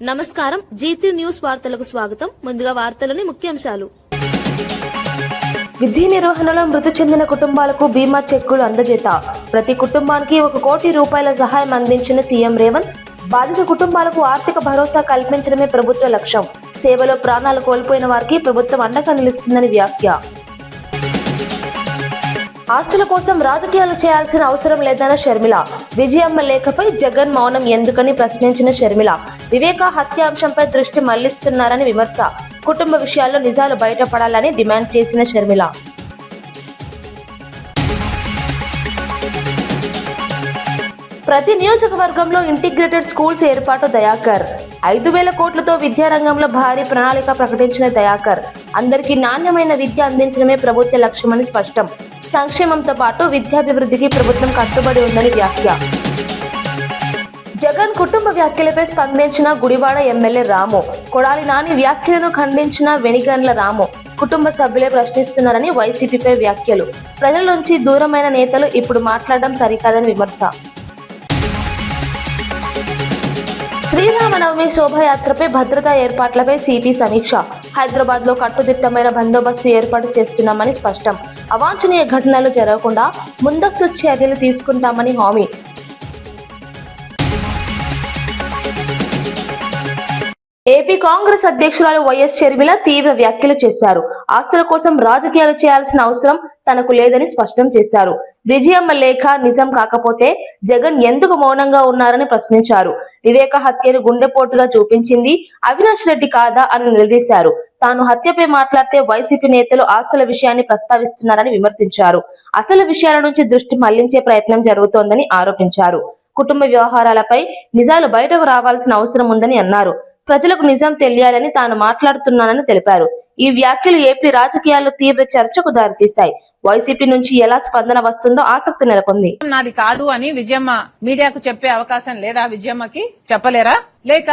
నమస్కారం GT news వార్తలకు స్వాగతం. ముందుగా వార్తలోని ముఖ్యాంశాలు. విధి నిర్వహణలో మృతి చెందిన కుటుంబాలకు బీమా చెక్కులు అందజేత. ప్రతి కుటుంబానికి 1 కోటి రూపాయల సహాయం అందించిన సీఎం రేవంత్. బాధిత కుటుంబాలకు ఆర్థిక భరోసా కల్పించడమే ప్రభుత్వ లక్ష్యం. సేవలో ప్రాణాలు కోల్పోయిన వారికి ప్రభుత్వం అండగా నిలుస్తుందని వ్యాఖ్య. ఆస్తుల కోసం రాజకీయాలు చేయాల్సిన అవసరం లేదన్న షర్మిల. విజయమ్మ లేఖపై జగన్ మౌనం ఎందుకని ప్రశ్నించిన షర్మిల. వివేక హత్యాంశంపై దృష్టి మళ్లిస్తున్నారని విమర్శ. కుటుంబ విషయాల్లో నిజాలు బయటపడాలని డిమాండ్ చేసిన షర్మిల. ప్రతి నియోజకవర్గంలో ఇంటిగ్రేటెడ్ స్కూల్స్ ఏర్పాటు దయాకర్. 5,000 కోట్లతో విద్యారంగంలో భారీ ప్రణాళిక ప్రకటించిన దయాకర్. అందరికీ నాణ్యమైన విద్య అందించడమే ప్రభుత్వ లక్ష్యమని స్పష్టం. సంక్షేమంతో పాటు విద్యాభివృద్ధికి ప్రభుత్వం కట్టుబడి ఉందని వ్యాఖ్య. జగన్ కుటుంబ వ్యాఖ్యలపై స్పందించిన గుడివాడ ఎమ్మెల్యే రాము. కొడాలి నాని వ్యాఖ్యలను ఖండించిన వెనిగండ్ల రాము. కుటుంబ సభ్యులే ప్రశ్నిస్తున్నారని వైసీపీపై వ్యాఖ్యలు. ప్రజల నుంచి దూరమైన నేతలు ఇప్పుడు మాట్లాడడం సరికాదని విమర్శ. శ్రీరామనవమి శోభయాత్రపై భద్రతా ఏర్పాట్లపై సిపి సమీక్ష. హైదరాబాద్ లో కట్టుదిట్టమైన బందోబస్తు ఏర్పాటు చేస్తున్నామని స్పష్టం. అవాంఛనీయ ఘటనలు జరగకుండా ముందస్తు చర్యలు తీసుకుంటామని హామీ. ఏపీ కాంగ్రెస్ అధ్యక్షురాలు వైఎస్ షర్మిల తీవ్ర వ్యాఖ్యలు చేశారు. ఆస్తుల కోసం రాజకీయాలు చేయాల్సిన అవసరం తనకు లేదని స్పష్టం చేశారు. విజయమ్మ లేఖ నిజం కాకపోతే జగన్ ఎందుకు మౌనంగా ఉన్నారని ప్రశ్నించారు. వివేక హత్యను గుండెపోటుగా చూపించింది అవినాష్ రెడ్డి కాదా అని నిలదీశారు. తాను హత్యపై మాట్లాడితే వైసీపీ నేతలు ఆస్తుల విషయాన్ని ప్రస్తావిస్తున్నారని విమర్శించారు. అసలు విషయాల నుంచి దృష్టి మళ్లించే ప్రయత్నం జరుగుతోందని ఆరోపించారు. కుటుంబ వ్యవహారాలపై నిజాలు బయటకు రావాల్సిన అవసరం ఉందని అన్నారు. ప్రజలకు నిజం తెలియాలని తాను మాట్లాడుతున్నానని తెలిపారు. ఈ వ్యాఖ్యలు ఏపీ రాజకీయాల్లో తీవ్ర చర్చకు దారితీశాయి. వైసీపీ నుంచి ఎలా స్పందన వస్తుందో ఆసక్తి నెలకొంది. నాది కాదు అని విజయమ్మ మీడియాకు చెప్పే అవకాశం లేదా? విజయమ్మకి చెప్పలేరా? లేక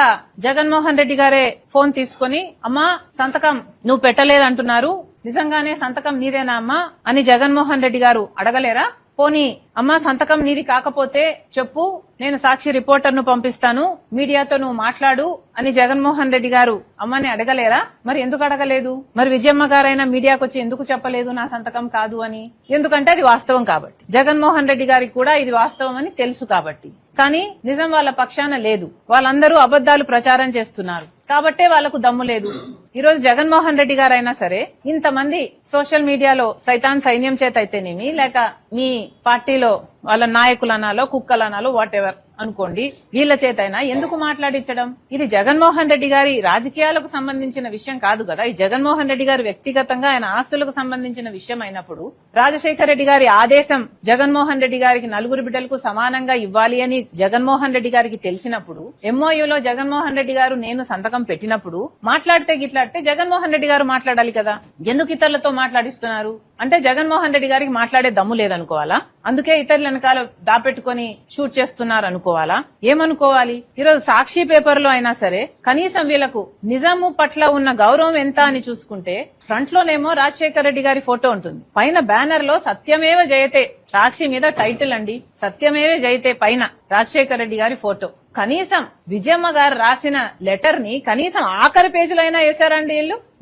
జగన్మోహన్ రెడ్డి గారే ఫోన్ తీసుకుని అమ్మా సంతకం నువ్వు పెట్టలేదంటున్నారు, నిజంగానే సంతకం నీదేనా అమ్మా అని జగన్మోహన్ రెడ్డి గారు అడగలేరా? పోనీ అమ్మా సంతకం నీది కాకపోతే చెప్పు, నేను సాక్షి రిపోర్టర్ను పంపిస్తాను, మీడియాతో నువ్వు మాట్లాడు అని జగన్మోహన్ రెడ్డి గారు అమ్మని అడగలేరా? మరి ఎందుకు అడగలేదు? మరి విజయమ్మ గారైనా మీడియాకు వచ్చి ఎందుకు చెప్పలేదు నా సంతకం కాదు అని? ఎందుకంటే అది వాస్తవం కాబట్టి. జగన్మోహన్ రెడ్డి గారికి కూడా ఇది వాస్తవం అని తెలుసు కాబట్టి. కానీ నిజం వాళ్ళ పక్షాన లేదు. వాళ్ళందరూ అబద్దాలు ప్రచారం చేస్తున్నారు కాబట్టే వాళ్లకు దమ్ము లేదు. ఈ రోజు జగన్మోహన్ రెడ్డి గారైనా సరే ఇంతమంది సోషల్ మీడియాలో సైతాన్ సైన్యం చేత అయితేనేమి, లేక మీ పార్టీలో వాళ్ళ నాయకులనాలో కుక్కలనాలో వాట్ ఎవర్ అనుకోండి, వీళ్ల చేతైనా ఎందుకు మాట్లాడించడం? ఇది జగన్మోహన్ రెడ్డి గారి రాజకీయాలకు సంబంధించిన విషయం కాదు కదా. ఈ జగన్మోహన్ రెడ్డి గారు వ్యక్తిగతంగా ఆయన ఆస్తులకు సంబంధించిన విషయం అయినప్పుడు రాజశేఖర రెడ్డి గారి ఆదేశం జగన్మోహన్ రెడ్డి గారికి 4 బిడ్డలకు సమానంగా ఇవ్వాలి అని జగన్మోహన్ రెడ్డి గారికి తెలిసినప్పుడు ఎంఓయూలో జగన్మోహన్ రెడ్డి గారు నేను సంతకం పెట్టినప్పుడు మాట్లాడితే గిట్లాడితే జగన్మోహన్ రెడ్డి గారు మాట్లాడాలి కదా. ఎందుకు ఇతరులతో మాట్లాడిస్తున్నారు అంటే జగన్మోహన్ రెడ్డి గారికి మాట్లాడే దమ్ము లేదనుకోవాలా? అందుకే ఇతరుల వెనకాల దాపెట్టుకుని షూట్ చేస్తున్నారు అనుకోవాలా? ఏమనుకోవాలి? ఈరోజు సాక్షి పేపర్లో అయినా సరే కనీసం వీళ్లకు నిజాము పట్ల ఉన్న గౌరవం ఎంత అని చూసుకుంటే ఫ్రంట్ లోనేమో రాజశేఖర రెడ్డి గారి ఫోటో ఉంటుంది, పైన బ్యానర్ లో సత్యమేవ జయతే, సాక్షి మీద టైటిల్ అండి సత్యమేవ జయతే, పైన రాజశేఖర రెడ్డి గారి ఫోటో. కనీసం విజయమ్మ గారు రాసిన లెటర్ ని కనీసం ఆఖరి పేజీలో అయినా వేశారండి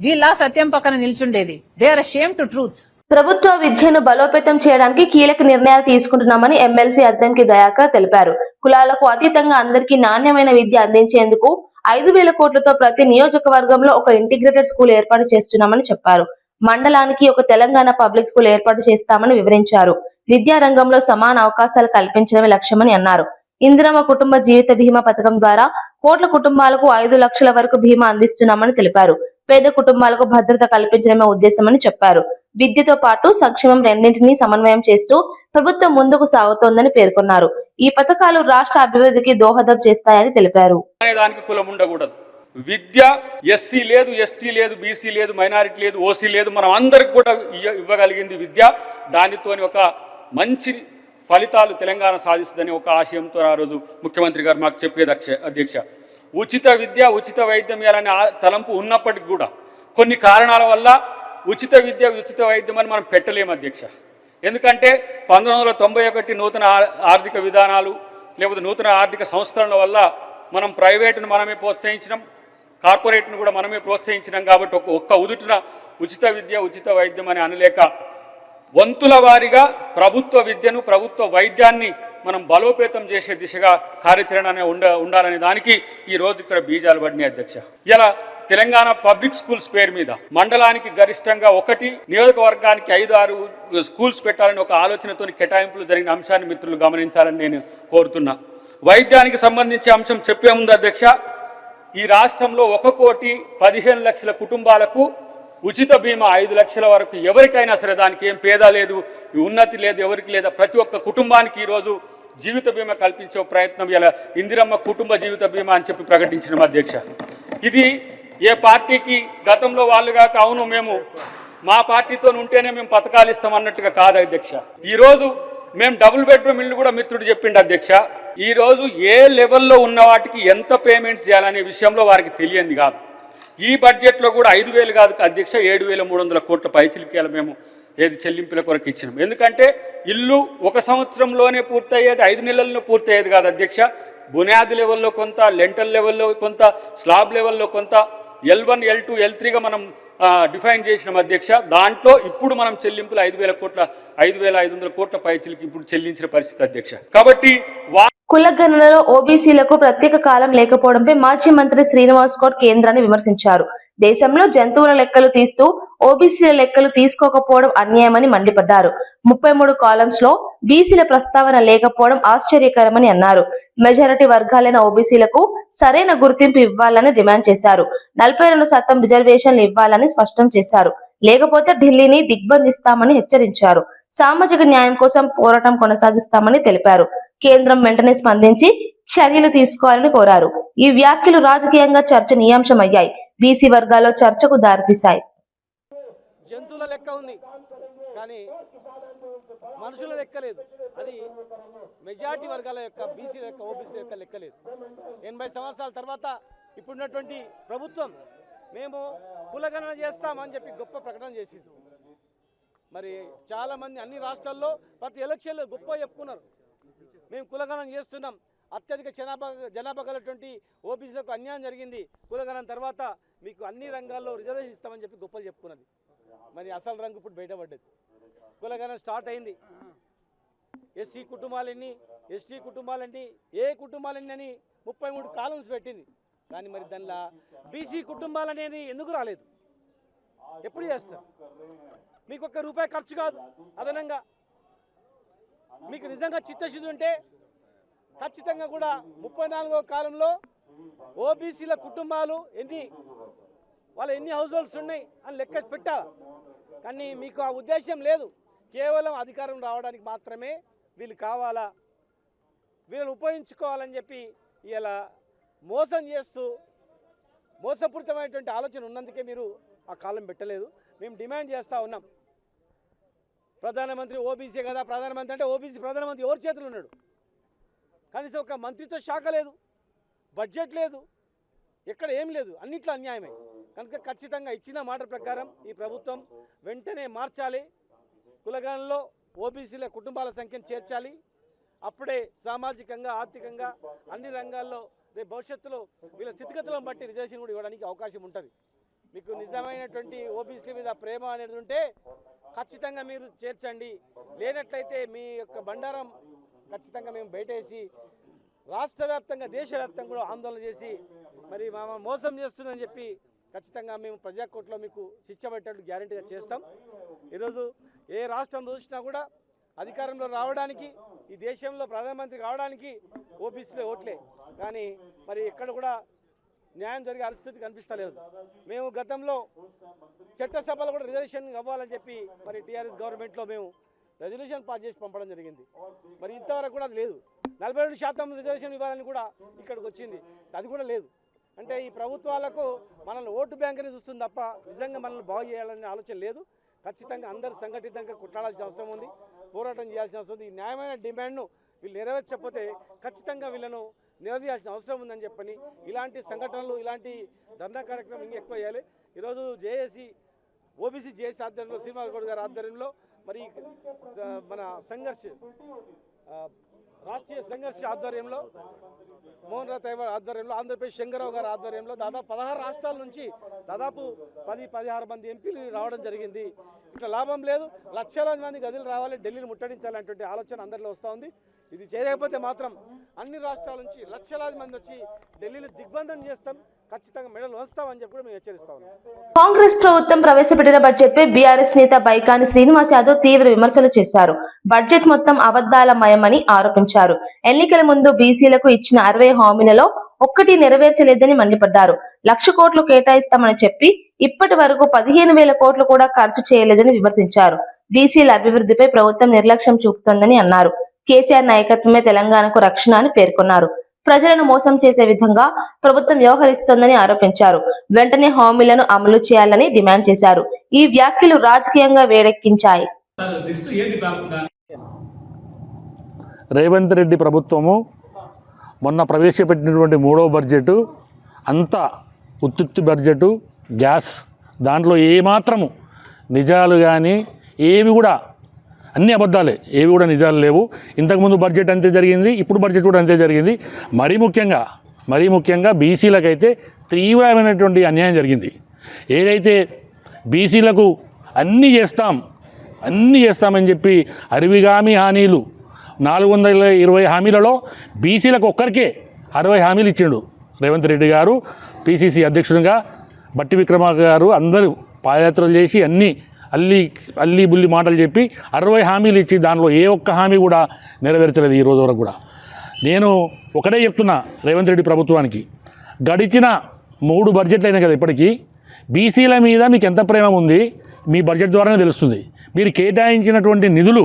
వీళ్ళ సత్యం పక్కన నిల్చుండేది. They are ashamed to truth. ప్రభుత్వ విద్యను బలోపేతం చేయడానికి కీలక నిర్ణయాలు తీసుకుంటున్నామని ఎమ్మెల్సీ అద్దంకి దయాకర్ తెలిపారు. కులాలకు అతీతంగా అందరికీ నాణ్యమైన విద్య అందించేందుకు 5,000 కోట్లతో ప్రతి నియోజకవర్గంలో ఒక ఇంటిగ్రేటెడ్ స్కూల్ ఏర్పాటు చేస్తున్నామని చెప్పారు. మండలానికి ఒక తెలంగాణ పబ్లిక్ స్కూల్ ఏర్పాటు చేస్తామని వివరించారు. విద్యా రంగంలో సమాన అవకాశాలు కల్పించడమే లక్ష్యమని అన్నారు. ఇందిరమ్మ కుటుంబ జీవిత బీమా పథకం ద్వారా కోట్ల కుటుంబాలకు 5 లక్షల వరకు బీమా అందిస్తున్నామని తెలిపారు. పేద కుటుంబాలకు భద్రత కల్పించడమే ఉద్దేశమని చెప్పారు. విద్యతో పాటు సంక్షేమం రెండింటినీ సమన్వయం చేస్తూ ప్రభుత్వం ముందుకు సాగుతోందని పేర్కొన్నారు. ఈ పథకాలు రాష్ట్ర అభివృద్ధికి దోహదం చేస్తాయని తెలిపారు. విద్య ఎస్సీ లేదు, ఎస్టీ లేదు, బీసీ లేదు, మైనారిటీ లేదు, ఓసీ లేదు, మనం అందరికి కూడా ఇవ్వగలిగింది విద్య. దానితోని ఒక మంచి ఫలితాలు తెలంగాణ సాధిస్తుందని ఒక ఆశయంతో ఆ రోజు ముఖ్యమంత్రి గారు మాకు చెప్పేది అధ్యక్ష. ఉచిత విద్య, ఉచిత వైద్యం ఇవ్వాలనే తలంపు ఉన్నప్పటికీ కూడా కొన్ని కారణాల వల్ల ఉచిత విద్య, ఉచిత వైద్యం అని మనం పెట్టలేము అధ్యక్ష. ఎందుకంటే 1991 నూతన ఆర్థిక విధానాలు లేకపోతే నూతన ఆర్థిక సంస్కరణల వల్ల మనం ప్రైవేటును మనమే ప్రోత్సహించినాం, కార్పొరేట్ను కూడా మనమే ప్రోత్సహించినాం. కాబట్టి ఒక్క ఉదుటిన ఉచిత విద్య ఉచిత వైద్యం అని అనలేక వంతుల వారీగా ప్రభుత్వ విద్యను ప్రభుత్వ వైద్యాన్ని మనం బలోపేతం చేసే దిశగా కార్యాచరణ ఉండాలనే దానికి ఈరోజు ఇక్కడ బీజాలు పడినాయి అధ్యక్ష. ఇలా తెలంగాణ పబ్లిక్ స్కూల్స్ పేరు మీద మండలానికి గరిష్టంగా 1, నియోజకవర్గానికి 5-6 స్కూల్స్ పెట్టాలని ఒక ఆలోచనతో కేటాయింపులు జరిగిన అంశాన్ని మిత్రులు గమనించాలని నేను కోరుతున్నా. వైద్యానికి సంబంధించి అంశం చెప్పే ముందు అధ్యక్ష, ఈ రాష్ట్రంలో 1,15,00,000 కుటుంబాలకు ఉచిత బీమా 5 లక్షల వరకు ఎవరికైనా సరే, దానికి ఏం పేద లేదు, ఉన్నతి లేదు, ఎవరికి లేదా, ప్రతి ఒక్క కుటుంబానికి ఈరోజు జీవిత బీమా కల్పించే ప్రయత్నం ఇలా ఇందిరమ్మ కుటుంబ జీవిత బీమా అని చెప్పి ప్రకటించిన అధ్యక్ష. ఇది ఏ పార్టీకి గతంలో వాళ్ళు కాక అవును మేము మా పార్టీతో ఉంటేనే మేము పథకాలు ఇస్తాం అన్నట్టుగా కాదు అధ్యక్ష. ఈరోజు మేము డబుల్ బెడ్రూమ్ ఇల్లు కూడా మిత్రుడు చెప్పిండు అధ్యక్ష. ఈరోజు ఏ లెవెల్లో ఉన్న వాటికి ఎంత పేమెంట్స్ చేయాలనే విషయంలో వారికి తెలియంది కాదు. ఈ బడ్జెట్లో కూడా 5,000 కాదు అధ్యక్ష, 7,300 కోట్ల పైచిలికేయాలి మేము ఏది చెల్లింపుల కొరకు ఇచ్చినాం. ఎందుకంటే ఇల్లు 1 సంవత్సరంలోనే పూర్తయ్యేది, 5 నెలల్లో పూర్తయ్యేది కాదు అధ్యక్ష. బునియాది లెవెల్లో కొంత, లెంటల్ లెవెల్లో కొంత, స్లాబ్ లెవెల్లో కొంత, L1, L2, L3గా మనం డిఫైన్ చేసినాం అధ్యక్ష. దాంట్లో ఇప్పుడు మనం చెల్లింపులు 5,500 కోట్ల పైచిలికి ఇప్పుడు చెల్లించిన పరిస్థితి అధ్యక్ష. కాబట్టి కులగణనలో ఓబీసీలకు ప్రత్యేక కాలం లేకపోవడంపై మాజీ మంత్రి శ్రీనివాస్ గౌడ్ కేంద్రాన్ని విమర్శించారు. దేశంలో జంతువుల లెక్కలు తీస్తూ ఓబీసీల లెక్కలు తీసుకోకపోవడం అన్యాయమని మండిపడ్డారు. 33 కాలమ్స్ లో బీసీల ప్రస్తావన లేకపోవడం ఆశ్చర్యకరమని అన్నారు. మెజారిటీ వర్గాలైన ఓబీసీలకు సరైన గుర్తింపు ఇవ్వాలని డిమాండ్ చేశారు. 42% రిజర్వేషన్లు ఇవ్వాలని స్పష్టం చేశారు. లేకపోతే ఢిల్లీని దిగ్బంధిస్తామని హెచ్చరించారు. సామాజిక న్యాయం కోసం పోరాటం కొనసాగిస్తామని తెలిపారు. కేంద్రం వెంటనే స్పందించి చర్యలు తీసుకోవాలని కోరారు. ఈ వ్యాఖ్యలు రాజకీయంగా చర్చనీయాంశమయ్యాయి. బీసీ వర్గాల్లో చర్చకు దారితీశాయి. జంతువుల లెక్క ఉంది కానీ మనుషుల లెక్క లేదు. అది మెజారిటీ వర్గాల యొక్క బీసీ లెక్క, ఓబీసీ యొక్క లెక్క లేదు. 80 సంవత్సరాల తర్వాత ఇప్పుడున్నటువంటి ప్రభుత్వం మేము కులగణన చేస్తామని చెప్పి గొప్ప ప్రకటన చేసింది. మరి చాలామంది అన్ని రాష్ట్రాల్లో ప్రతి ఎలక్షన్లో గొప్ప చెప్పుకున్నారు, మేము కులగణన చేస్తున్నాం, అత్యధిక జనాభా గలటువంటి ఓబీసీలకు అన్యాయం జరిగింది, కులగణన తర్వాత మీకు అన్ని రంగాల్లో రిజర్వేషన్ ఇస్తామని చెప్పి గొప్పలు చెప్పుకున్నది. మరి అసలు రంగు ఇప్పుడు బయటపడ్డది. కులగణన స్టార్ట్ అయింది. ఎస్సీ కుటుంబాలన్నీ, ఎస్టీ కుటుంబాలన్నీ, ఏ కుటుంబాలన్నీ అని 33 కాలమ్స్ పెట్టింది. కానీ మరి దానిలో బీసీ కుటుంబాలు అనేది ఎందుకు రాలేదు? ఎప్పుడు చేస్తారు? మీకు ₹1 ఖర్చు కాదు అదనంగా. మీకు నిజంగా చిత్తశుద్ధి ఉంటే ఖచ్చితంగా కూడా 34వ కాలంలో ఓబీసీల కుటుంబాలు ఎన్ని హౌస్ హోల్డ్స్ ఉన్నాయి అని లెక్క పెట్టాలి. కానీ మీకు ఆ ఉద్దేశం లేదు. కేవలం అధికారం రావడానికి మాత్రమే వీళ్ళు కావాలా, వీళ్ళని ఉపయోగించుకోవాలని చెప్పి ఇలా మోసం చేస్తూ మోసపూరితమైనటువంటి ఆలోచన ఉన్నందుకే మీరు ఆ కాలం పెట్టలేదు. మేము డిమాండ్ చేస్తూ ఉన్నాం. ప్రధానమంత్రి ఓబీసీ కదా, ప్రధానమంత్రి అంటే ఓబీసీ ప్రధానమంత్రి ఎవరి చేతులు ఉన్నాడు? కనీసం ఒక మంత్రిత్వ శాఖ లేదు, బడ్జెట్ లేదు, ఎక్కడ ఏం లేదు, అన్నిట్లో అన్యాయమే. కనుక ఖచ్చితంగా ఇచ్చిన మాట ప్రకారం ఈ ప్రభుత్వం వెంటనే మార్చాలి. కులగణనలో ఓబీసీల కుటుంబాల సంఖ్యను చేర్చాలి. అప్పుడే సామాజికంగా, ఆర్థికంగా అన్ని రంగాల్లో రేపు భవిష్యత్తులో వీళ్ళ స్థితిగతులను బట్టి రిజర్వేషన్ కూడా ఇవ్వడానికి అవకాశం ఉంటుంది. మీకు నిజమైనటువంటి ఓబీసీ మీద ప్రేమ అనేది ఉంటే ఖచ్చితంగా మీరు చేర్చండి. లేనట్లయితే మీ యొక్క బండారం ఖచ్చితంగా మేము బయటేసి రాష్ట్ర వ్యాప్తంగా, దేశవ్యాప్తంగా కూడా ఆందోళన చేసి మరి మోసం చేస్తుందని చెప్పి ఖచ్చితంగా మేము ప్రజాకోర్టులో మీకు శిక్ష పెట్టేట్టు గ్యారెంటీగా చేస్తాం. ఈరోజు ఏ రాష్ట్రం చూసినా కూడా అధికారంలో రావడానికి, ఈ దేశంలో ప్రధానమంత్రి కావడానికి ఓబీసీలో ఓట్లే. కానీ మరి ఎక్కడ కూడా న్యాయం జరిగే పరిస్థితి కనిపిస్తలేదు. మేము గతంలో చట్టసభలో కూడా రిజర్వేషన్ అవ్వాలని చెప్పి మరి టీఆర్ఎస్ గవర్నమెంట్లో మేము రెజల్యూషన్ పాస్ చేసి పంపడం జరిగింది. మరి ఇంతవరకు కూడా అది లేదు. 42% రిజర్వేషన్ ఇవ్వాలని కూడా ఇక్కడికి వచ్చింది, అది కూడా లేదు. అంటే ఈ ప్రభుత్వాలకు మనల్ని ఓటు బ్యాంకుని చూస్తుంది తప్ప నిజంగా మనల్ని బాగు చేయాలనే ఆలోచన లేదు. ఖచ్చితంగా అందరూ సంఘటితంగా కొట్లాడాల్సిన అవసరం ఉంది, పోరాటం చేయాల్సిన అవసరం ఉంది. ఈ న్యాయమైన డిమాండ్ను వీళ్ళు నెరవేర్చకపోతే ఖచ్చితంగా వీళ్ళను నిలదీయాల్సిన అవసరం ఉందని చెప్పని ఇలాంటి సంఘటనలు, ఇలాంటి ధర్నా కార్యక్రమం ఇంకా ఎక్కువ చేయాలి. ఈరోజు జేఏసీ, ఓబీసీ జేఏసీ ఆధ్వర్యంలో, శ్రీనివాస్ గౌడ్ గారి ఆధ్వర్యంలో మరి మన సంఘర్ష్ రాష్ట్రీయ సంఘర్ష ఆధ్వర్యంలో మోహన్ రావు ఆధ్వర్యంలో ఆంధ్రప్రదేశ్ శంకరరావు గారి ఆధ్వర్యంలో దాదాపు 16 రాష్ట్రాల నుంచి దాదాపు 10-16 మంది ఎంపీలు రావడం జరిగింది. ఇట్లా లాభం లేదు, లక్షలాది మంది గదులు రావాలి, ఢిల్లీని ముట్టడించాలనేటువంటి ఆలోచన అందరిలో వస్తూ ఉంది. ఇది చేయకపోతే మాత్రం అన్ని రాష్ట్రాల నుంచి లక్షలాది మంది వచ్చి ఢిల్లీని దిగ్బంధం చేస్తాం, ఖచ్చితంగా మెడలు వస్తామని చెప్పి కూడా మేము హెచ్చరిస్తా ఉన్నాం. కాంగ్రెస్ ప్రభుత్వం ప్రవేశపెట్టిన బడ్జెట్ పై బీఆర్ఎస్ నేత బైకాని శ్రీనివాస్ యాదవ్ తీవ్ర విమర్శలు చేశారు. బడ్జెట్ మొత్తం అబద్దాల మయమని ఆరోపించారు. ఎన్నికల ముందు బీసీలకు ఇచ్చిన 60 హామీలలో ఒక్కటి నెరవేర్చలేదని మండిపడ్డారు. 1,00,000 కోట్లు కేటాయిస్తామని చెప్పి ఇప్పటి వరకు 15,000 కోట్లు కూడా ఖర్చు చేయలేదని విమర్శించారు. బీసీల అభివృద్ధిపై ప్రభుత్వం నిర్లక్ష్యం చూపుతోందని అన్నారు. కేసీఆర్ నాయకత్వమే తెలంగాణకు రక్షణ అని పేర్కొన్నారు. ప్రజలను మోసం చేసే విధంగా ప్రభుత్వం వ్యవహరిస్తోందని ఆరోపించారు. వెంటనే హామీలను అమలు చేయాలని డిమాండ్ చేశారు. ఈ వ్యాఖ్యలు రాజకీయంగా వేడెక్కించాయి. రేవంత్ రెడ్డి ప్రభుత్వము మొన్న ప్రవేశపెట్టినటువంటి 3వ బడ్జెటు అంతా ఉత్తుత్తి బడ్జెటు, గ్యాస్, దాంట్లో ఏమాత్రము నిజాలు కానీ ఏవి కూడా అన్ని అబద్ధాలే, ఏవి కూడా నిజాలు లేవు. ఇంతకుముందు బడ్జెట్ అంతే జరిగింది, ఇప్పుడు బడ్జెట్ కూడా అంతే జరిగింది. మరీ ముఖ్యంగా బీసీలకైతే తీవ్రమైనటువంటి అన్యాయం జరిగింది. ఏదైతే బీసీలకు అన్నీ చేస్తామని చెప్పి అరివిగామి హామీలు 420 హామీలలో బీసీలకు ఒక్కరికే 60 హామీలు ఇచ్చిండు రేవంత్ రెడ్డి గారు. పిసిసి అధ్యక్షుడిగా బట్టి విక్రమార్క గారు అందరూ పాదయాత్రలు చేసి అల్లి బుల్లి మాటలు చెప్పి 60 హామీలు ఇచ్చి దానిలో ఏ ఒక్క హామీ కూడా నెరవేర్చలేదు ఈ రోజు వరకు కూడా. నేను ఒకటే చెప్తున్నా రేవంత్ రెడ్డి ప్రభుత్వానికి, గడిచిన 3 బడ్జెట్లు అయినాయి కదా ఇప్పటికీ, బీసీల మీద మీకు ఎంత ప్రేమ ఉంది మీ బడ్జెట్ ద్వారానే తెలుస్తుంది. మీరు కేటాయించినటువంటి నిధులు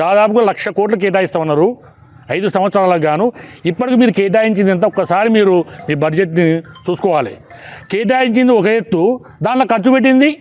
దాదాపుగా 1,00,000 కోట్లు కేటాయిస్తామన్నారు 5 సంవత్సరాలకు గాను. ఇప్పటికి మీరు కేటాయించింది ఎంత ఒక్కసారి మీరు మీ బడ్జెట్ని చూసుకోవాలి. కేటాయించింది ఒక ఎత్తు, దానిలో ఖర్చు పెట్టింది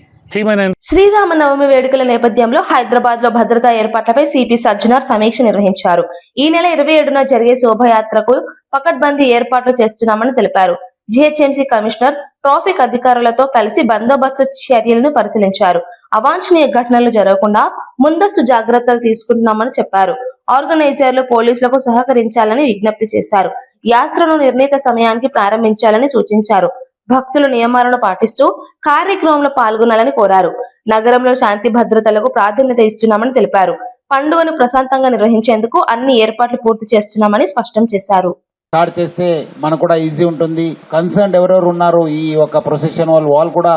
శ్రీరామనవమి వేడుకల నేపథ్యంలో హైదరాబాద్ లో భద్రతా ఏర్పాట్లపై సిపి సజ్జనార్ సమీక్ష నిర్వహించారు. ఈ నెల 27న జరిగే శోభయాత్రకు పకడ్బందీ ఏర్పాట్లు చేస్తున్నామని తెలిపారు. జిహెచ్ఎంసీ కమిషనర్ ట్రాఫిక్ అధికారులతో కలిసి బందోబస్తు చర్యలను పరిశీలించారు. అవాంఛనీయ ఘటనలు జరగకుండా ముందస్తు జాగ్రత్తలు తీసుకుంటున్నామని చెప్పారు. ఆర్గనైజర్లు పోలీసులకు సహకరించాలని విజ్ఞప్తి చేశారు. యాత్రను నిర్ణీత సమయానికి ప్రారంభించాలని సూచించారు. భక్తులు నియమాలను పాటిస్తూ కార్యక్రమంలో పాల్గొనాలని కోరారు. నగరంలో శాంతి భద్రతలకు ప్రాధాన్యత ఇస్తున్నామని తెలిపారు. పండుగను ప్రశాంతంగా నిర్వహించేందుకు అన్ని ఏర్పాట్లు పూర్తి చేస్తున్నామని స్పష్టం చేశారు. స్టార్ట్ చేస్తే మనకు కూడా ఈజీ ఉంటుంది. కన్సర్న్ ఎవరెవరు ఉన్నారు ఈ ఒక ప్రొసెషన్ వాళ్ళు కూడా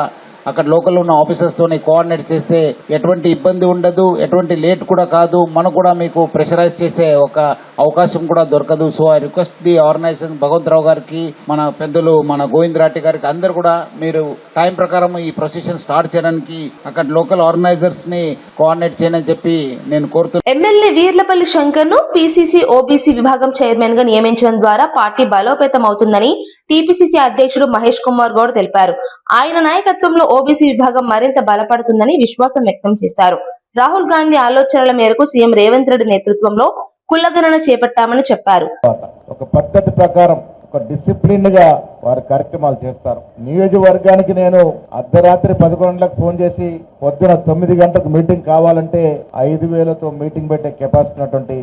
అక్కడ లోకల్లో ఉన్న ఆఫీసర్స్ తోని కోఆర్డినేట్ చేస్తే ఎటువంటి ఇబ్బంది ఉండదు, ఎటువంటి లేట్ కూడా కాదు, మనకు కూడా మీకు ప్రెషరైజ్ చేసే ఒక అవకాశం కూడా దొరకదు. So I request the organisation Bhagavantarao గారికి, మన పెద్దలు మన గోవింద్ రాటి గారికి అందరు కూడా మీరు టైం ప్రకారం ఈ ప్రొసెషన్ స్టార్ట్ చేయడానికి అక్కడ లోకల్ ఆర్గనైజర్స్ ని కోఆర్డినేట్ చేయని చెప్పి నేను కోరుతున్నాను. ఎమ్మెల్యే వీర్లపల్లి శంకర్ ను పిసిసి ఓబీసీ విభాగం చైర్మన్ గా నియమించడం ద్వారా పార్టీ బలోపేతం అవుతుందని టీపీసీసీ అధ్యక్షుడు మహేష్ కుమార్ గౌడ్ తెలిపారు. ఆయన నాయకత్వంలో ఓబీసీ విభాగం మరింత బలపడుతుందని విశ్వాసం వ్యక్తం చేశారు. రాహుల్ గాంధీ ఆలోచనల మేరకు సీఎం రేవంత్ రెడ్డి నేతృత్వంలో కులగణన చేపట్టామని చెప్పారు. ఒక పద్ధతి ప్రకారం ఒక డిసిప్లిన్ గా వారి కార్యక్రమాలు చేస్తారు. నియోజకవర్గానికి నేను అర్ధరాత్రి 11 గంటలకు ఫోన్ చేసి పొద్దున 9 గంటలకు మీటింగ్ కావాలంటే 5,000తో మీటింగ్ పెట్టే కెపాసిటీ ఉన్నటువంటి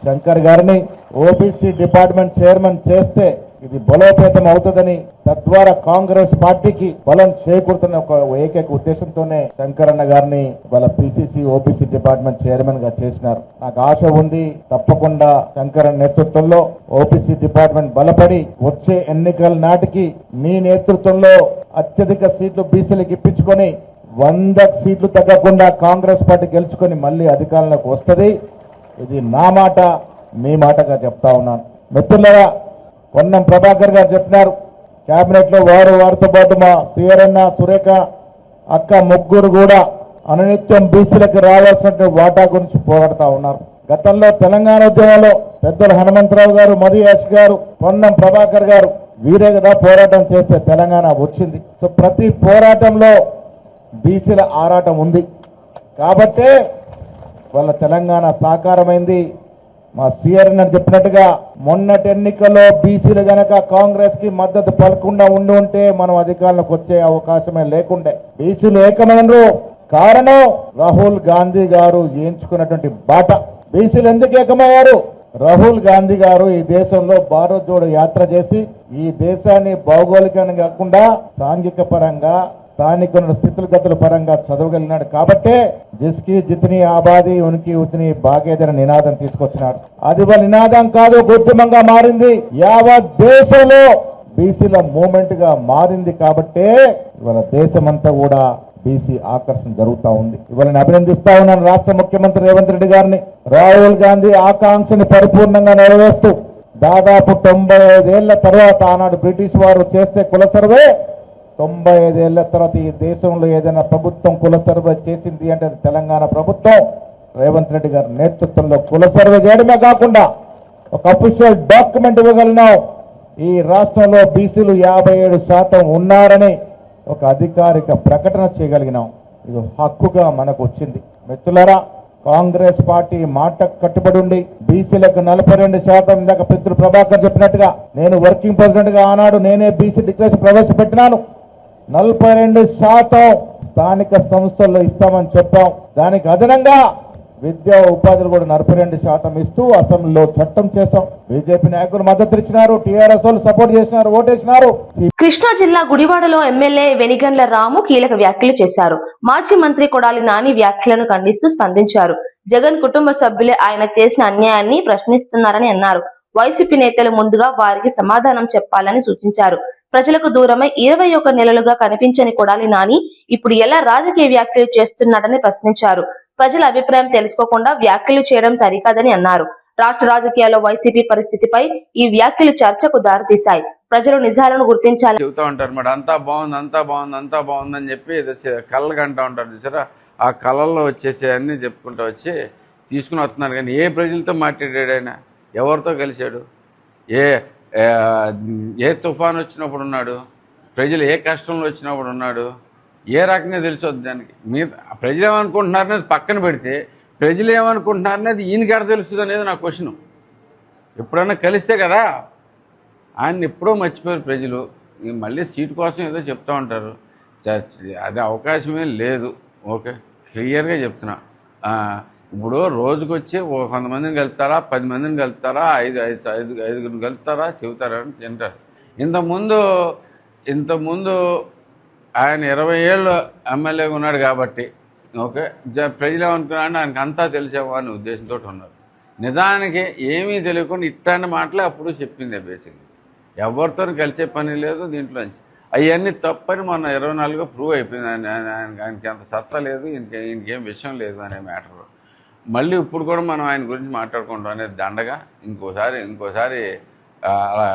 శంకర్ గారిని ఓబీసీ డిపార్ట్మెంట్ చైర్మన్ చేస్తే ఇది బలోపేతం అవుతుందని, తద్వారా కాంగ్రెస్ పార్టీకి బలం చేకూరుతున్న ఒక ఏకైక ఉద్దేశంతోనే శంకరన్న గారిని వాళ్ళ పిసిసి ఓబీసీ డిపార్ట్మెంట్ చైర్మన్ గా చేసినారు. నాకు ఆశ ఉంది, తప్పకుండా శంకరన్న నేతృత్వంలో ఓబీసీ డిపార్ట్మెంట్ బలపడి వచ్చే ఎన్నికల నాటికి మీ నేతృత్వంలో అత్యధిక సీట్లు బీసీలకు ఇప్పించుకొని 100 సీట్లు తగ్గకుండా కాంగ్రెస్ పార్టీ గెలుచుకొని మళ్ళీ అధికారంలోకి వస్తుంది. ఇది నా మాట, మీ మాటగా చెప్తా ఉన్నాను. మిత్రులారా, పొన్నం ప్రభాకర్ గారు చెప్పినారు కేబినెట్ లో వారితో పాటు మా సిఆర్ఎన్న, సురేఖ అక్క ముగ్గురు కూడా అనునిత్యం బీసీలకు రావాల్సిన వాటా గురించి పోరాడుతా ఉన్నారు. గతంలో తెలంగాణ ఉద్యమంలో పెద్దలు హనుమంతరావు గారు, మధుయాష్ గారు, పొన్నం ప్రభాకర్ గారు వీరే కదా పోరాటం చేస్తే తెలంగాణ వచ్చింది. సో ప్రతి పోరాటంలో బీసీల ఆరాటం ఉంది కాబట్టే వాళ్ళ తెలంగాణ సాకారమైంది. మా సిఆర్ఎన్ చెప్పినట్టుగా మొన్నటి ఎన్నికల్లో బీసీలు గనక కాంగ్రెస్ కి మద్దతు పలకుండా ఉండి ఉంటే మనం అధికారంలోకి వచ్చే అవకాశమే లేకుండే. బీసీలు ఏకమైనరు కారణం రాహుల్ గాంధీ గారు ఎంచుకున్నటువంటి బాట. బీసీలు ఎందుకు ఏకమయ్యారు? రాహుల్ గాంధీ గారు ఈ దేశంలో భారత్ జోడో యాత్ర చేసి ఈ దేశాన్ని భౌగోళికంగా కాకుండా సాంఘిక పరంగా స్థానిక స్థితులగతుల పరంగా చదవగలిగినాడు కాబట్టే జిస్కి జితని ఆబాది ఉనికి ఉతిని బాగేదన నినాదం తీసుకొచ్చినాడు. అది వాళ్ళ నినాదం కాదు, ఉద్యమంగా మారింది. యావత్ దేశంలో బీసీల మూమెంట్ గా మారింది కాబట్టే ఇవాళ దేశమంతా కూడా బీసీ ఆకర్షణ జరుగుతా ఉంది. ఇవాళ నేను అభినందిస్తా ఉన్నాను రాష్ట్ర ముఖ్యమంత్రి రేవంత్ రెడ్డి గారిని. రాహుల్ గాంధీ ఆకాంక్షని పరిపూర్ణంగా నెరవేరుస్తూ దాదాపు 95 ఏళ్ల తర్వాత ఆనాడు బ్రిటిష్ వారు చేస్తే కుల సర్వే 95 ఏళ్ల తర్వాత ఈ దేశంలో ఏదైనా ప్రభుత్వం కుల సర్వే చేసింది అంటే అది తెలంగాణ ప్రభుత్వం రేవంత్ రెడ్డి గారి నేతృత్వంలో కుల సర్వే చేయడమే కాకుండా ఒక అఫీషియల్ డాక్యుమెంట్ ఇవ్వగలిగినాం. ఈ రాష్ట్రంలో బీసీలు 57% ఉన్నారని ఒక అధికారిక ప్రకటన చేయగలిగినాం. ఇది హక్కుగా మనకు వచ్చింది. మిత్రులారా, కాంగ్రెస్ పార్టీ మాట కట్టుబడి ఉండి బీసీలకు 42% ఇందాక పితృ ప్రభాకర్ చెప్పినట్టుగా నేను వర్కింగ్ ప్రెసిడెంట్ గా ఆనాడు నేనే బీసీ డిక్లరేషన్ ప్రవేశపెట్టినాను. 42% స్థానిక సంస్థల్లో ఇస్తామని చెప్పాం. దానికి అదనంగా విద్యా ఉపాధులు కూడా 42% ఇస్తూ అసెంబ్లీలో చట్టం చేశాం. బీజేపీ నాయకులు మద్దతు ఇచ్చినారు, టీఆర్ఎస్ వాళ్ళు సపోర్ట్ చేసినారు, ఓటేసినారు. కృష్ణా జిల్లా గుడివాడలో ఎమ్మెల్యే వెనిగండ్ల రాము కీలక వ్యాఖ్యలు చేశారు. మాజీ మంత్రి కొడాలి నాని వ్యాఖ్యలను ఖండిస్తూ స్పందించారు. జగన్ కుటుంబ సభ్యులే ఆయన చేసిన అన్యాయాన్ని ప్రశ్నిస్తున్నారని అన్నారు. వైసీపీ నేతలు ముందుగా వారికి సమాధానం చెప్పాలని సూచించారు. ప్రజలకు దూరమై 21 నెలలుగా కనిపించని కొడాలి నాని ఇప్పుడు ఎలా రాజకీయ వ్యాఖ్యలు చేస్తున్నాడని ప్రశ్నించారు. ప్రజల అభిప్రాయం తెలుసుకోకుండా వ్యాఖ్యలు చేయడం సరికాదని అన్నారు. రాష్ట్ర రాజకీయాల్లో వైసీపీ పరిస్థితిపై ఈ వ్యాఖ్యలు చర్చకు దారితీశాయి. ప్రజలు నిజాలను గుర్తించాలి. చెబుతూ ఉంటారు మేడం, అంతా బాగుంది అంతా బాగుంది అంతా బాగుందని చెప్పి కళ్ళకి అంటూ ఉంటారు చూసారా. ఆ కళల్లో వచ్చేసి అన్నీ చెప్పుకుంటూ వచ్చి తీసుకుని వస్తున్నారు. కానీ ఏ ప్రజలతో మాట్లాడాడు ఆయన? ఎవరితో కలిశాడు? ఏ తుఫాను వచ్చినప్పుడు ఉన్నాడు? ప్రజలు ఏ కష్టంలో వచ్చినప్పుడు ఉన్నాడు? ఏ రకంగా తెలిసొద్దు దానికి? మీరు ప్రజలు ఏమనుకుంటున్నారనేది పక్కన పెడితే ప్రజలు ఏమనుకుంటున్నారనేది ఈయనకి ఎక్కడ తెలుస్తుంది అనేది నా క్వశ్చను. ఎప్పుడన్నా కలిస్తే కదా. ఆయన ఎప్పుడో మర్చిపోయారు ప్రజలు. మళ్ళీ సీటు కోసం ఏదో చెప్తూ ఉంటారు. అది అవకాశమే లేదు. ఓకే, క్లియర్గా చెప్తున్నా. ఇప్పుడు రోజుకు వచ్చి 100 మందిని కలుపుతారా, 10 మందిని కలుపుతారా, ఐదుగురిని కలుపుతారా, చెబుతారా అని తింటారు. ఇంతకుముందు ఆయన 20 ఏళ్ళు ఎమ్మెల్యేగా ఉన్నాడు కాబట్టి ఓకే, ప్రజలు ఏమనుకున్నారంటే ఆయనకు అంతా తెలిసేమో అనే ఉద్దేశంతో ఉన్నారు. నిజానికి ఏమీ తెలియకుండా ఇట్లాంటి మాటలే అప్పుడు చెప్పిందే. బేసిక్గా ఎవరితో కలిసే పని లేదు దీంట్లోంచి. అవన్నీ తప్పని మొన్న 24 ప్రూవ్ అయిపోయింది. ఆయనకి అంత సత్తా లేదు, ఈయనకేం విషయం లేదు అనే మ్యాటర్. మళ్ళీ ఇప్పుడు కూడా మనం ఆయన గురించి మాట్లాడుకుంటాం అనేది దండగా. ఇంకోసారి అలా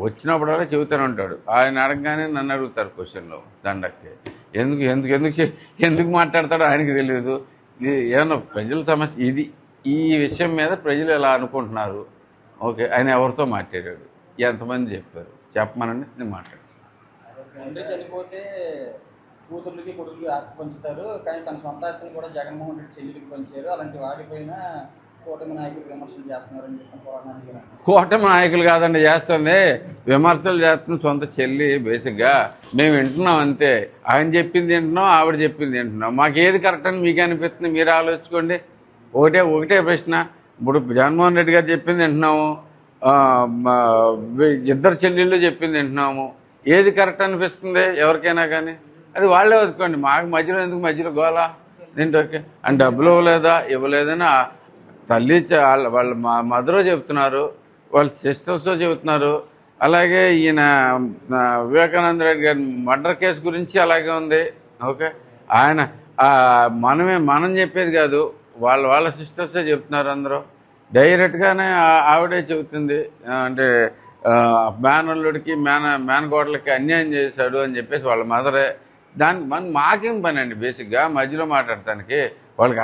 వచ్చినప్పుడల్లా చెబుతూనే ఉంటాడు. ఆయన అడగగానే నన్ను అడుగుతారు క్వశ్చన్లో దండకి. ఎందుకు మాట్లాడతాడో ఆయనకి తెలియదు. ఇది ఏమన్నా ప్రజల సమస్య ఇది. ఈ విషయం మీద ప్రజలు ఎలా అనుకుంటున్నారు? ఓకే, ఆయన ఎవరితో మాట్లాడాడు, ఎంతమంది చెప్పారు, చెప్పమనండి నేను మాట్లాడు. తండ్రి చనిపోతే కూతుర్లకి కొడుకులకి ఆస్తి పంచుతారు, కానీ తన సొంత ఆస్తిని కూడా జగన్మోహన్ రెడ్డి చెల్లికి పంచారు. అలాంటి వాటిపైన కూటమి నాయకులు విమర్శలు చేస్తున్నారని చెప్పి కూటమి నాయకులు కాదండి చేస్తుంది, విమర్శలు చేస్తుంది సొంత చెల్లి. బేసిక్గా మేము వింటున్నాం అంతే. ఆయన చెప్పింది వింటున్నాం, ఆవిడ చెప్పింది వింటున్నాం. మాకేది కరెక్ట్ అని మీకు అనిపిస్తుంది? మీరు ఆలోచించుకోండి. ఒకటే ప్రశ్న. ఇప్పుడు జగన్మోహన్ రెడ్డి గారు చెప్పింది వింటున్నాము, ఇద్దరు చెల్లెళ్ళు చెప్పింది వింటున్నాము. ఏది కరెక్ట్ అనిపిస్తుంది ఎవరికైనా కానీ? అది వాళ్ళే వదుకోండి. మాకు మధ్యలో ఎందుకు మధ్యలో గోలా? ఏంటి ఓకే అని డబ్బులు ఇవ్వలేదని తల్లి వాళ్ళ మదర్ చెప్తున్నారు, వాళ్ళ సిస్టర్స్ చెబుతున్నారు. అలాగే ఈయన వివేకానంద రెడ్డి గారి మర్డర్ కేసు గురించి అలాగే ఉంది. ఓకే, ఆయన మనం చెప్పేది కాదు, వాళ్ళ సిస్టర్సే చెప్తున్నారు. అందరూ డైరెక్ట్గానే ఆవిడే చెబుతుంది. అంటే మేనల్లుడికి మేనగోడలకి అన్యాయం చేశాడు అని చెప్పేసి వాళ్ళ మదరే. దానికి మాకేం పని అండి బేసిక్గా మధ్యలో మాట్లాడటానికి? వాళ్ళకి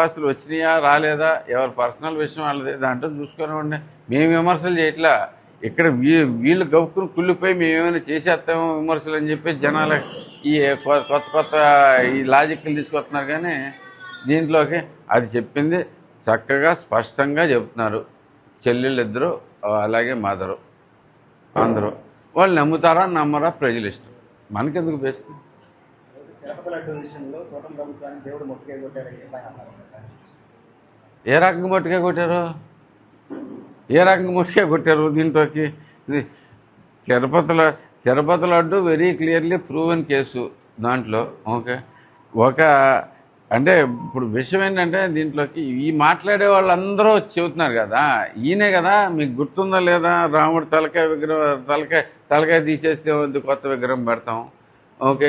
ఆస్తులు వచ్చినాయా రాలేదా ఎవరి పర్సనల్ విషయం వాళ్ళది, దాంట్లో చూసుకునివ్వండి. మేము విమర్శలు చేయట్లా. ఇక్కడ వీళ్ళు గవ్వుకుని కుళ్ళిపోయి మేమేమైనా చేసేస్తామో విమర్శలు అని చెప్పి జనాలు ఈ కొత్త ఈ లాజిక్లు తీసుకొస్తున్నారు. కానీ దీంట్లోకి అది చెప్పింది చక్కగా స్పష్టంగా చెప్తున్నారు. చెల్లెళ్ళిద్దరూ అలాగే మదరు అందరూ. వాళ్ళు నమ్ముతారా నమ్మరా ప్రజలు ఇష్టం, మనకెందుకు బేసిక్. ఏ రకంగా మొట్టుగా కొట్టారు? ఏ రకంగా ముట్టిగా కొట్టారు దీంట్లోకి? ఇది Tirupati laddu very clearly proven case దాంట్లో. ఓకే, అంటే ఇప్పుడు విషయం ఏంటంటే దీంట్లోకి ఈ మాట్లాడే వాళ్ళందరూ చెబుతున్నారు కదా, ఈయనే కదా, మీకు గుర్తుందా లేదా, రాముడు తలకాయ తీసేస్తే వద్దు, కొత్త విగ్రహం పెడతాం. ఓకే,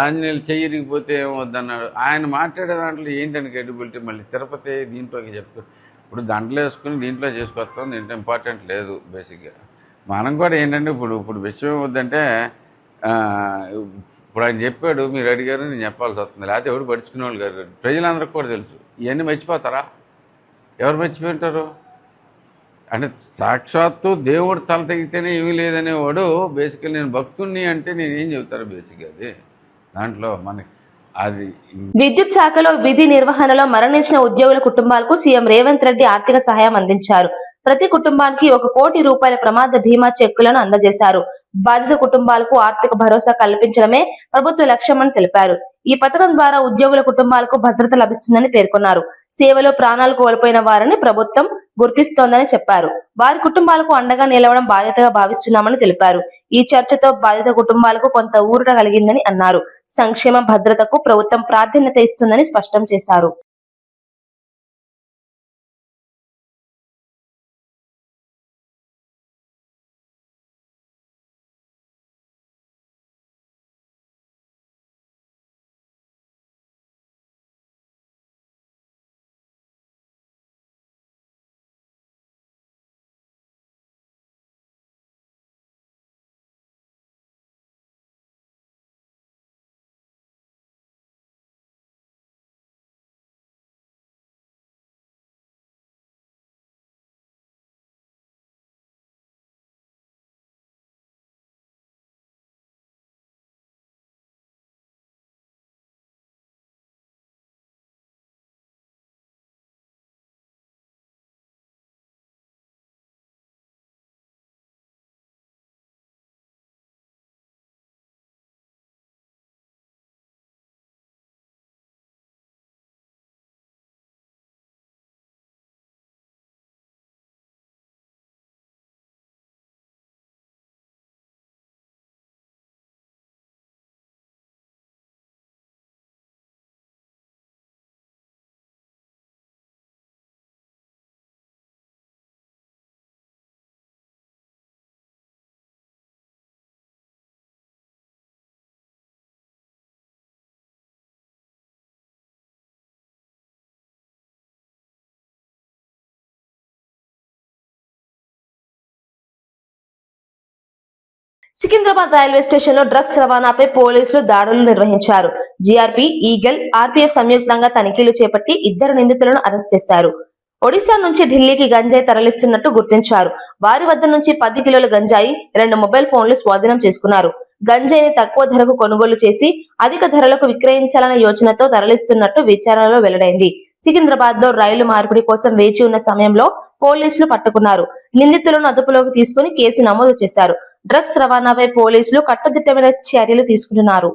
ఆంజనేయులు చెయ్యిరిగిపోతే ఏమొద్దన్నాడు. ఆయన మాట్లాడే దాంట్లో ఏంటని క్రెడిబిలిటీ? మళ్ళీ తిరుపతి దీంట్లోకి చెప్తారు. ఇప్పుడు దాంట్లో వేసుకుని దీంట్లో చేసుకొస్తాం, దీంట్లో ఇంపార్టెంట్ లేదు బేసిక్గా. మనం కూడా ఏంటంటే ఇప్పుడు విషయం ఏమొద్దంటే, ఇప్పుడు ఆయన చెప్పాడు, మీరు అడిగారు, నేను చెప్పాల్సి వస్తుంది. లేకపోతే ఎవరు పడుచుకునే వాళ్ళు గారు, ప్రజలందరికీ కూడా తెలుసు. ఇవన్నీ మర్చిపోతారా? ఎవరు మర్చిపోయింటారు? అంటే సాక్షాత్తు దేవుడు తల తెగితేనే ఏమీ లేదనేవాడు బేసిక్గా నేను భక్తుణ్ణి అంటే నేనేం చెబుతారు బేసిక్గా? అది దాంట్లో మనకి అది. విద్యుత్ శాఖలో విధి నిర్వహణలో మరణించిన ఉద్యోగుల కుటుంబాలకు సీఎం రేవంత్ రెడ్డి ఆర్థిక సహాయం అందించారు. ప్రతి కుటుంబానికి 1 కోటి రూపాయల ప్రమాద బీమా చెక్కులను అందజేశారు. బాధిత కుటుంబాలకు ఆర్థిక భరోసా కల్పించడమే ప్రభుత్వ లక్ష్యమని తెలిపారు. ఈ పథకం ద్వారా ఉద్యోగుల కుటుంబాలకు భద్రత లభిస్తుందని పేర్కొన్నారు. సేవలో ప్రాణాలు కోల్పోయిన వారిని ప్రభుత్వం గుర్తిస్తోందని చెప్పారు. వారి కుటుంబాలకు అండగా నిలవడం బాధ్యతగా భావిస్తున్నామని తెలిపారు. ఈ చర్చతో బాధిత కుటుంబాలకు కొంత ఊరట కలిగిందని అన్నారు. సంక్షేమ భద్రతకు ప్రభుత్వం ప్రాధాన్యత ఇస్తుందని స్పష్టం చేశారు. సికింద్రాబాద్ రైల్వే స్టేషన్ లో డ్రగ్స్ రవాణాపై పోలీసులు దాడులు నిర్వహించారు. జీఆర్పీ, ఈగల్, ఆర్పీఎఫ్ సంయుక్తంగా తనిఖీలు చేపట్టి 2 నిందితులను అరెస్ట్ చేశారు. ఒడిశా నుంచి ఢిల్లీకి గంజాయి తరలిస్తున్నట్టు గుర్తించారు. వారి వద్ద నుంచి 10 కిలోల గంజాయి, 2 మొబైల్ ఫోన్లు స్వాధీనం చేసుకున్నారు. గంజాయిని తక్కువ ధరకు కొనుగోలు చేసి అధిక ధరలకు విక్రయించాలన్న యోచనతో తరలిస్తున్నట్టు విచారణలో వెల్లడైంది. సికింద్రాబాద్ లో రైలు మార్పిడి కోసం వేచి ఉన్న సమయంలో పోలీసులు పట్టుకున్నారు. నిందితులను అదుపులోకి తీసుకుని కేసు నమోదు చేశారు. డ్రగ్స్ రవాణాపై పోలీసులు కట్టుదిట్టమైన చర్యలు తీసుకుంటున్నారు.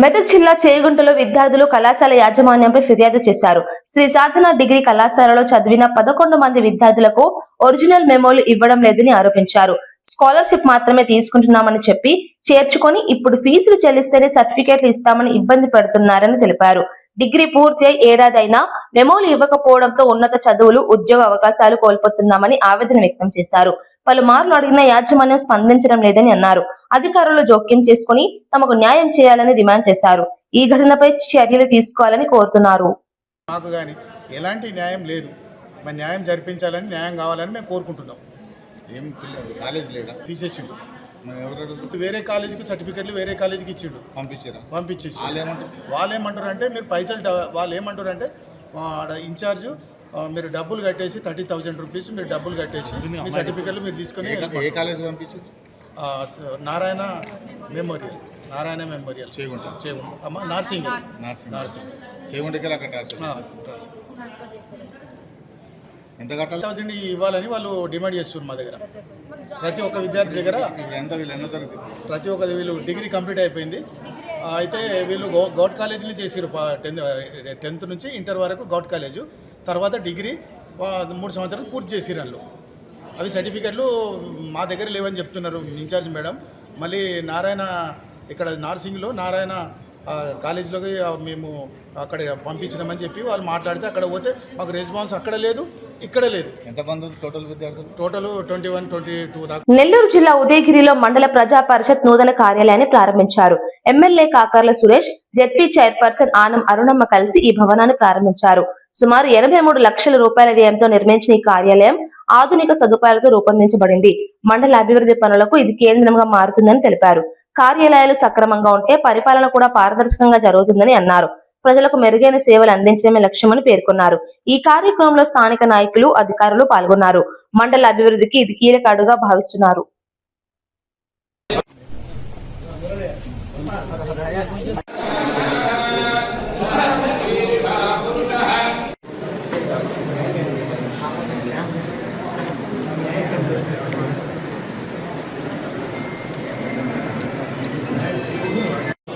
మెదక్ జిల్లా చేగుంటలో విద్యార్థులు కళాశాల యాజమాన్యంపై ఫిర్యాదు చేశారు. శ్రీ సాధన డిగ్రీ కళాశాలలో చదివిన 11 మంది విద్యార్థులకు ఒరిజినల్ మెమోలు ఇవ్వడం లేదని ఆరోపించారు. స్కాలర్షిప్ మాత్రమే తీసుకుంటున్నామని చెప్పి చేర్చుకొని ఇప్పుడు ఫీజులు చెల్లిస్తేనే సర్టిఫికేట్లు ఇస్తామని ఇబ్బంది పెడుతున్నారని తెలిపారు. డిగ్రీ పూర్తి అయి ఏడాదైనా మెమోలు ఇవ్వకపోవడంతో ఉన్నత చదువులు, ఉద్యోగ అవకాశాలు కోల్పోతున్నామని ఆవేదన వ్యక్తం చేశారు. పలుమార్లు అడిగిన యాజమాన్యం స్పందించడం లేదని అన్నారు. అధికారులు జోక్యం చేసుకుని తమకు న్యాయం చేయాలని డిమాండ్ చేశారు. ఈ ఘటనపై చర్యలు తీసుకోవాలని కోరుతున్నారు. మాకు కానీ ఎలాంటి న్యాయం లేదు. మరి న్యాయం జరిపించాలని, న్యాయం కావాలని మేము కోరుకుంటున్నాం. ఏం కాలేజ్ లేదా తీసేసిండు. వేరే కాలేజీకి సర్టిఫికెట్లు వేరే కాలేజీకి ఇచ్చిండు, పంపించేసి వాళ్ళు ఏమంటారు అంటే మీరు పైసలు వాళ్ళు ఏమంటారు అంటే ఇన్ఛార్జ్ మీరు డబ్బులు కట్టేసి 30,000 రూపీస్ మీరు డబ్బులు కట్టేసి మీ సర్టిఫికెట్లు మీరు తీసుకొని. ఏ కాలేజ్ పంపించు? నారాయణ మెమోరియల్. నారాయణ మెమోరియల్ చేగుంట అమ్మ నర్సింగ్ చేగుంటకి అక్కడ ఎంత కట్టాలి? 1000 ఇవ్వాలని వాళ్ళు డిమాండ్ చేస్తున్నారు మా దగ్గర. ప్రతి ఒక్క విద్యార్థి దగ్గర ఎంత వీళ్ళు ఎన్నో తరగతి? ప్రతి ఒక్క వీళ్ళు డిగ్రీ కంప్లీట్ అయిపోయింది. అయితే వీళ్ళు గౌట్ కాలేజీని చేసారు 10th నుంచి ఇంటర్ వరకు గౌట్ కాలేజు, తర్వాత డిగ్రీ 3 సంవత్సరాలు పూర్తి చేసిరు వాళ్ళు. అవి సర్టిఫికెట్లు మా దగ్గర లేవని చెప్తున్నారు ఇన్ఛార్జ్ మేడం. మళ్ళీ నారాయణ ఇక్కడ నార్సింగ్లో నారాయణ కాలేజీలోకి మేము అక్కడ పంపించినామని చెప్పి వాళ్ళు మాట్లాడితే అక్కడ పోతే మాకు రెస్పాన్స్ అక్కడ లేదు, ఇక్కడ లేదు. ఎంతమంది టోటల్ విద్యార్థులు? టోటల్ 21, 22 దాకా. నెల్లూరు జిల్లా ఉదయగిరిలో మండల ప్రజా పరిషత్ నూతన కార్యాలయాన్ని ప్రారంభించారు. MLA Kakarla Suresh, ZP chairperson Anam Arunamma కలిసి ఈ భవనాన్ని ప్రారంభించారు. సుమారు 83 లక్షల రూపాయల వ్యయంతో నిర్మించిన ఈ కార్యాలయం ఆధునిక సదుపాయాలతో రూపొందించబడింది. మండల అభివృద్ధి పనులకు ఇది కేంద్రంగా మారుతుందని తెలిపారు. కార్యాలయాలు సక్రమంగా ఉంటే పరిపాలన కూడా పారదర్శకంగా జరుగుతుందని అన్నారు. ప్రజలకు మెరుగైన సేవలు అందించడమే లక్ష్యమని పేర్కొన్నారు. ఈ కార్యక్రమంలో స్థానిక నాయకులు, అధికారులు పాల్గొన్నారు. మండల అభివృద్ధికి ఇది కీలక అడుగుగా భావిస్తున్నారు.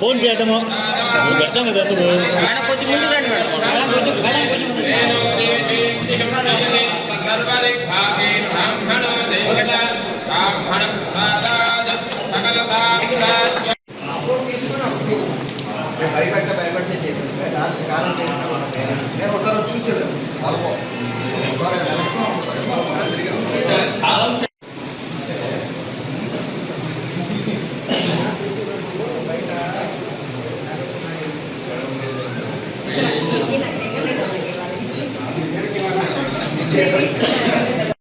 ఫోన్ చేయటము పెడతాం కదా నేను ఒకసారి చూసేది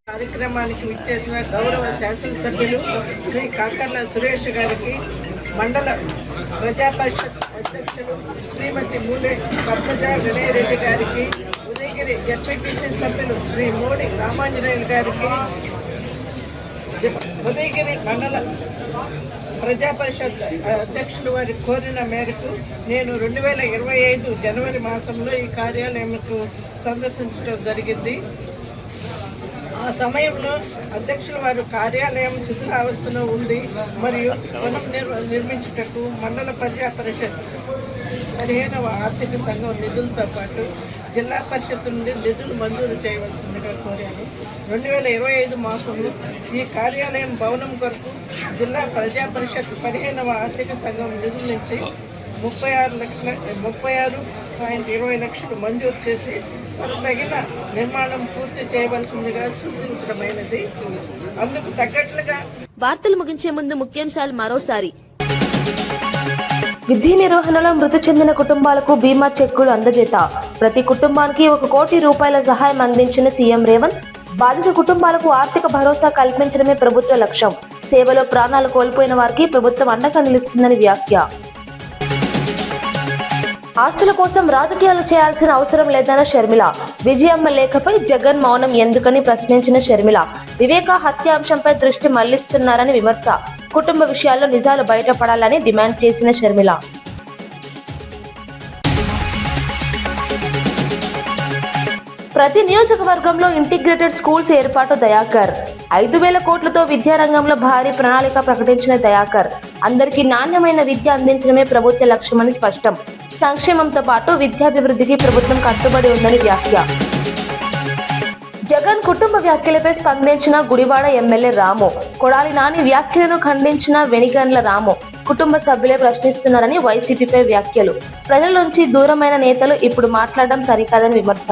కార్యక్రమానికి విచ్చేసిన గౌరవ శాసనసభ్యులు శ్రీ కాకర్ల సురేష్ గారికి, మండల ప్రజా పరిషత్ అధ్యక్షులు శ్రీమతి మూలే పద్మజ వినయ్ రెడ్డి గారికి, ఉదయగిరి జెడ్పీటీసీ సభ్యులు శ్రీ మోడి రామాంజనేయులు గారికి, ఉదయగిరి మండల ప్రజా పరిషత్ అధ్యక్షులు వారి కోరిన మేరకు నేను 2025 జనవరి మాసంలో ఈ కార్యాలయంకు సందర్శించడం జరిగింది. ఆ సమయంలో అధ్యక్షుల వారు కార్యాలయం శిథిలావస్థలో ఉంది మరియు నిర్మించుటకు మండల ప్రజా పరిషత్ 15వ ఆర్థిక సంఘం నిధులతో పాటు జిల్లా పరిషత్ నుండి నిధులు మంజూరు చేయవలసిందిగా కోరాను. 2025 మాసంలో ఈ కార్యాలయం భవనం కొరకు జిల్లా ప్రజా పరిషత్ 15వ ఆర్థిక సంఘం నిధుల నుంచి 36.20 లక్షలు మంజూరు చేసి తగిన నిర్మాణం పూర్తి చేయవలసిందిగా సూచించడమైనది. అందుకు తగ్గట్లుగా వార్తలు ముగించే ముందు ముఖ్యాంశాలు మరోసారి. విధి నిర్వహణలో మృతి చెందిన కుటుంబాలకు బీమా చెక్కులు అందజేత. ప్రతి కుటుంబానికి 1 కోటి రూపాయల సహాయం అందించిన సీఎం రేవంత్. బాధిత కుటుంబాలకు ఆర్థిక భరోసా కల్పించడమే ప్రభుత్వ లక్ష్యం. సేవలో ప్రాణాలు కోల్పోయిన వారికి ప్రభుత్వం అండగా నిలుస్తుందని వ్యాఖ్య. ఆస్తుల కోసం రాజకీయాలు చేయాల్సిన అవసరం లేదన్న షర్మిల. విజయమ్మ లేఖపై జగన్ మౌనం ఎందుకని ప్రశ్నించిన షర్మిల. వివేక హత్యాంశంపై దృష్టి మళ్లిస్తున్నారని విమర్శ. కుటుంబ విషయాల్లో నిజాలు బయటపడాలని డిమాండ్ చేసిన షర్మిల. ప్రతి నియోజకవర్గంలో ఇంటిగ్రేటెడ్ స్కూల్స్ ఏర్పాటు దయాకర్. 5,000 కోట్లతో విద్యారంగంలో భారీ ప్రణాళిక ప్రకటించిన దయాకర్. అందరికీ నాణ్యమైన విద్య అందించడమే ప్రభుత్వ లక్ష్యమని స్పష్టం. సంక్షేమంతో పాటు విద్యాభివృద్ధికి ప్రభుత్వం కట్టుబడి ఉందని వ్యాఖ్య. జగన్ కుటుంబ వ్యాఖ్యలపై స్పందించిన గుడివాడ ఎమ్మెల్యే రాము. కొడాలి నాని వ్యాఖ్యలను ఖండించిన వెనిగండ్ల రాము. కుటుంబ సభ్యులే ప్రశ్నిస్తున్నారని వైసీపీపై వ్యాఖ్యలు. ప్రజల నుంచి దూరమైన నేతలు ఇప్పుడు మాట్లాడడం సరికాదని విమర్శ.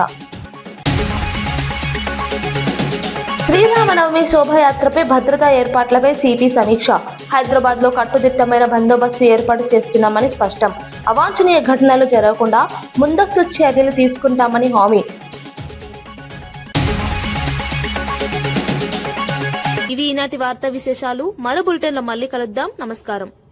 శ్రీరామనవమి శోభయాత్రపై భద్రతా ఏర్పాట్లపై సిపి సమీక్ష. హైదరాబాద్ లో కట్టుదిట్టమైన బందోబస్తు ఏర్పాటు చేస్తున్నామని స్పష్టం. అవాంఛనీయ ఘటనలు జరగకుండా ముందస్తు చర్యలు తీసుకుంటామని హామీ. ఇవి ఈనాటి వార్తా విశేషాలు. మరో బులెటిన్లో మళ్ళీ కలుద్దాం. నమస్కారం.